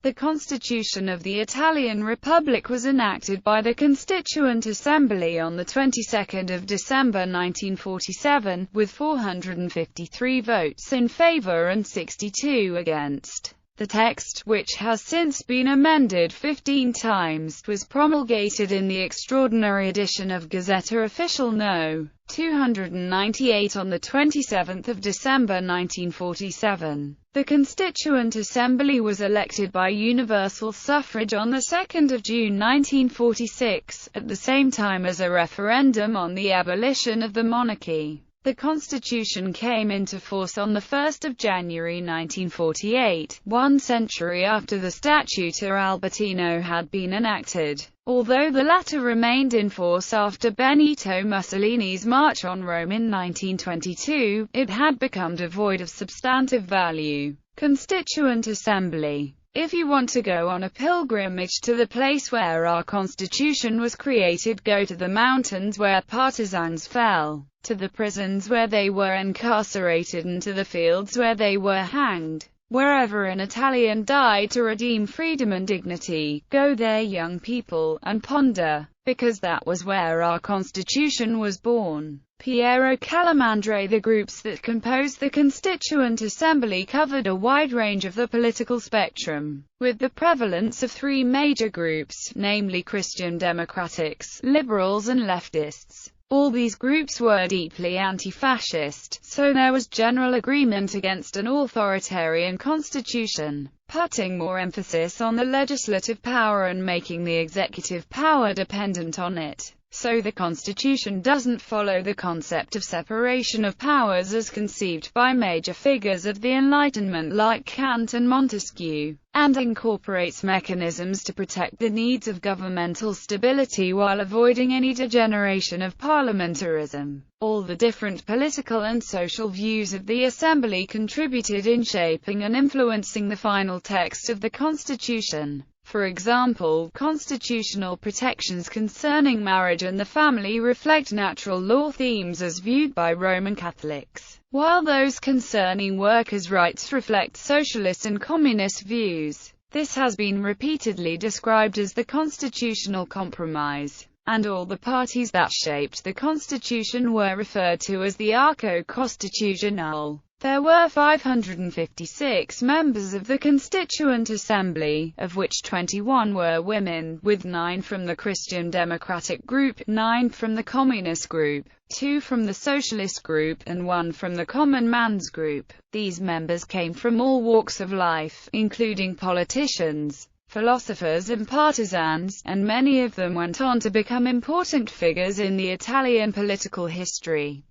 The Constitution of the Italian Republic was enacted by the Constituent Assembly on the 22nd of December 1947, with 453 votes in favor and 62 against. The text, which has since been amended 15 times, was promulgated in the extraordinary edition of Gazzetta Ufficiale No. 298 on the 27th of December 1947. The Constituent Assembly was elected by universal suffrage on the 2nd of June 1946, at the same time as a referendum on the abolition of the monarchy. The Constitution came into force on 1 January 1948, 1 century after the Statute Albertino had been enacted. Although the latter remained in force after Benito Mussolini's March on Rome in 1922, it had become devoid of substantive value. Constituent Assembly. If you want to go on a pilgrimage to the place where our Constitution was created, go to the mountains where partisans fell, to the prisons where they were incarcerated, and to the fields where they were hanged. Wherever an Italian died to redeem freedom and dignity, go there, young people, and ponder, because that was where our Constitution was born. Piero Calamandrei. The groups that composed the Constituent Assembly covered a wide range of the political spectrum, with the prevalence of three major groups, namely Christian Democrats, liberals and leftists. All these groups were deeply anti-fascist, so there was general agreement against an authoritarian constitution, putting more emphasis on the legislative power and making the executive power dependent on it. So the Constitution doesn't follow the concept of separation of powers as conceived by major figures of the Enlightenment like Kant and Montesquieu, and incorporates mechanisms to protect the needs of governmental stability while avoiding any degeneration of parliamentarism. All the different political and social views of the Assembly contributed in shaping and influencing the final text of the Constitution. For example, constitutional protections concerning marriage and the family reflect natural law themes as viewed by Roman Catholics, while those concerning workers' rights reflect socialist and communist views. This has been repeatedly described as the constitutional compromise, and all the parties that shaped the Constitution were referred to as the Arco Costituzionale. There were 556 members of the Constituent Assembly, of which 21 were women, with 9 from the Christian Democratic group, 9 from the Communist group, 2 from the Socialist group, and 1 from the Common Man's group. These members came from all walks of life, including politicians, philosophers and partisans, and many of them went on to become important figures in the Italian political history.